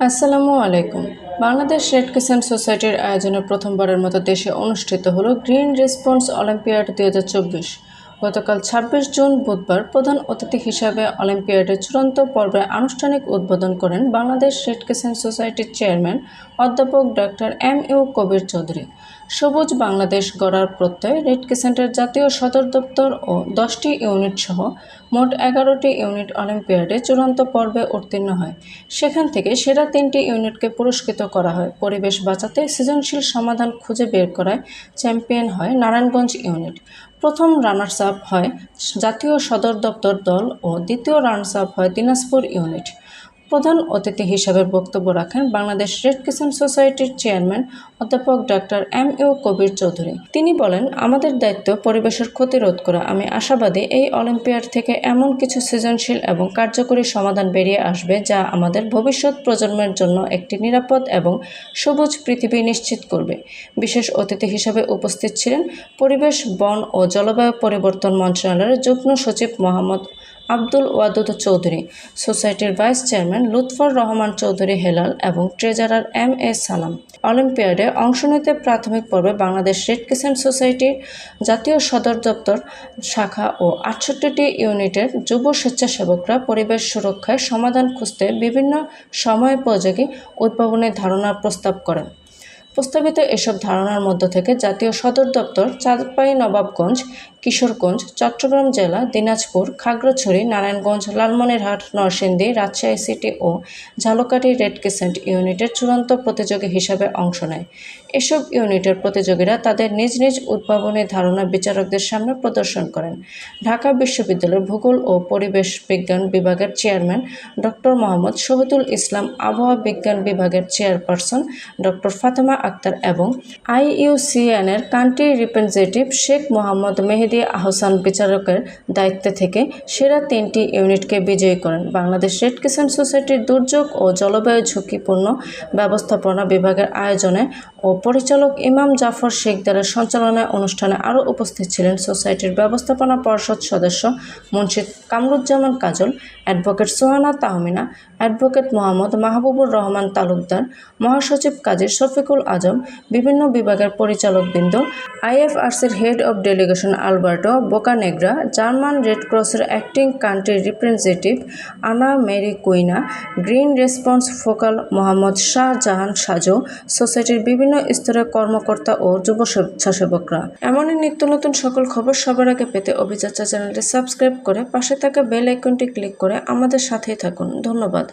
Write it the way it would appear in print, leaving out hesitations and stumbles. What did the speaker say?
আসসালামু আলাইকুম। Bangladesh red crescent সোসাইটির আয়োজনে প্রথমবারের মতো দেশে অনুষ্ঠিত হলো গ্রিন রেসপন্স অলিম্পিয়াড 2024। গতকাল 26 জুন বুধবার প্রধান অতিথি হিসাবে অলিম্পিয়াডের চূড়ান্ত পর্বে আনুষ্ঠানিক উদ্বোধন করেন বাংলাদেশ রেড ক্রিসেন্ট সোসাইটির চেয়ারম্যান অধ্যাপক ডক্টর এম.ইউ. কবির চৌধুরী। সবুজ বাংলাদেশ গড়ার প্রত্যয় রেড ক্রিসেন্টের জাতীয় সদর দপ্তর ও 10টি ইউনিট সহ মোট 11টি ইউনিট অলিম্পিয়াডে চূড়ান্ত পর্বে উত্তীর্ণ হয়। সেখান থেকে সেরা 3টি ইউনিটকে পুরস্কৃত করা হয়। পরিবেশ বাঁচাতে সৃজনশীল সমাধান খুঁজে বের করায় চ্যাম্পিয়ন হয় নারায়ণগঞ্জ ইউনিট। প্রথম রানার্স আপ হয় জাতীয় সদর দপ্তর দল ও দ্বিতীয় রানার্স আপ হয় দিনাজপুর ইউনিট। প্রধান অতিথি হিসাবে বক্তব্য রাখেন বাংলাদেশ রেড ক্রিসেন্ট সোসাইটির চেয়ারম্যান অধ্যাপক ডক্টর এম.ইউ. কবির চৌধুরী। তিনি বলেন, আমাদের দায়িত্ব পরিবেশের ক্ষতি রোধ করা। আমি আশাবাদী এই অলিম্পিয়াড থেকে এমন কিছু সৃজনশীল এবং কার্যকরী সমাধান বেরিয়ে আসবে যা আমাদের ভবিষ্যৎ প্রজন্মের জন্য একটি নিরাপদ এবং সবুজ পৃথিবী নিশ্চিত করবে। বিশেষ অতিথি হিসাবে উপস্থিত ছিলেন পরিবেশ, বন ও জলবায়ু পরিবর্তন মন্ত্রণালয়ের যুগ্ম সচিব মোহাম্মদ আব্দুল ওয়াদুদ চৌধুরী, সোসাইটির ভাইস চেয়ারম্যান লুৎফর রহমান চৌধুরী হেলাল এবং ট্রেজারার এম.এ. সালাম। অলিম্পিয়াডে অংশ নিতে প্রাথমিক পর্বে বাংলাদেশ রেড ক্রিসেন্ট সোসাইটির জাতীয় সদর দপ্তর শাখা ও 68টি ইউনিটের যুব স্বেচ্ছাসেবকরা পরিবেশ সুরক্ষায় সমাধান খুঁজতে বিভিন্ন সময়োপযোগী উদ্ভাবনী ধারণার প্রস্তাব করেন। প্রস্তাবিত এসব ধারণার মধ্য থেকে জাতীয় সদর দপ্তর চাঁপাইনবাবগঞ্জ, কিশোরগঞ্জ, চট্টগ্রাম জেলা, দিনাজপুর, খাগড়াছড়ি, নারায়ণগঞ্জ, লালমনিরহাট, নরসিংদী, রাজশাহী সিটি ও ঝালকাঠি রেড ক্রিসেন্ট ইউনিটের চূড়ান্ত প্রতিযোগী হিসাবে অংশ নেয়। এসব ইউনিটের প্রতিযোগীরা তাদের নিজ নিজ উদ্ভাবনী ধারণা বিচারকদের সামনে প্রদর্শন করেন। ঢাকা বিশ্ববিদ্যালয়ের ভূগোল ও পরিবেশ বিজ্ঞান বিভাগের চেয়ারম্যান ডক্টর মোহাম্মদ শহীদুল ইসলাম, আবহাওয়া বিজ্ঞান বিভাগের চেয়ারপারসন ডক্টর ফাতেমা আক্তার এবং IUCN-এর কান্ট্রি রিপ্রেজেন্টেটিভ শেখ মোহাম্মদ মেহেদী আহসান বিচারকের দায়িত্বে থেকে সেরা 3টি ইউনিটকে বিজয়ী করেন। বাংলাদেশ রেড ক্রিসেন্ট সোসাইটির দুর্যোগ ও জলবায়ু ঝুঁকিপূর্ণ ব্যবস্থাপনা বিভাগের আয়োজনে ও পরিচালক ইমাম জাফর শেখদারের সঞ্চালনায় অনুষ্ঠানে আরও উপস্থিত ছিলেন সোসাইটির ব্যবস্থাপনা পর্ষদ সদস্য মুন্সি কামরুজ্জামান কাজল, অ্যাডভোকেট সোহানা তাহমিনা, অ্যাডভোকেট মোহাম্মদ মাহবুবুর রহমান তালুকদার, মহাসচিব কাজী শফিকুল আজম, বিভিন্ন বিভাগের পরিচালকবৃন্দ, IFRCর head of delegation Alberto Bocanegra, German red ক্রসের acting country representative Anna Marie Quina, green response focal Mohammad Shahjahan Saju, সোসাইটির বিভিন্ন স্তরের কর্মকর্তা ও যুব স্বেচ্ছাসেবকরা। এমনই নিত্য নতুন সকল খবর সবার আগে পেতে অভিযাত্রা চ্যানেলটি সাবস্ক্রাইব করে পাশে থাকা বেল আইকনটি ক্লিক করে আমাদের সাথেই থাকুন। ধন্যবাদ।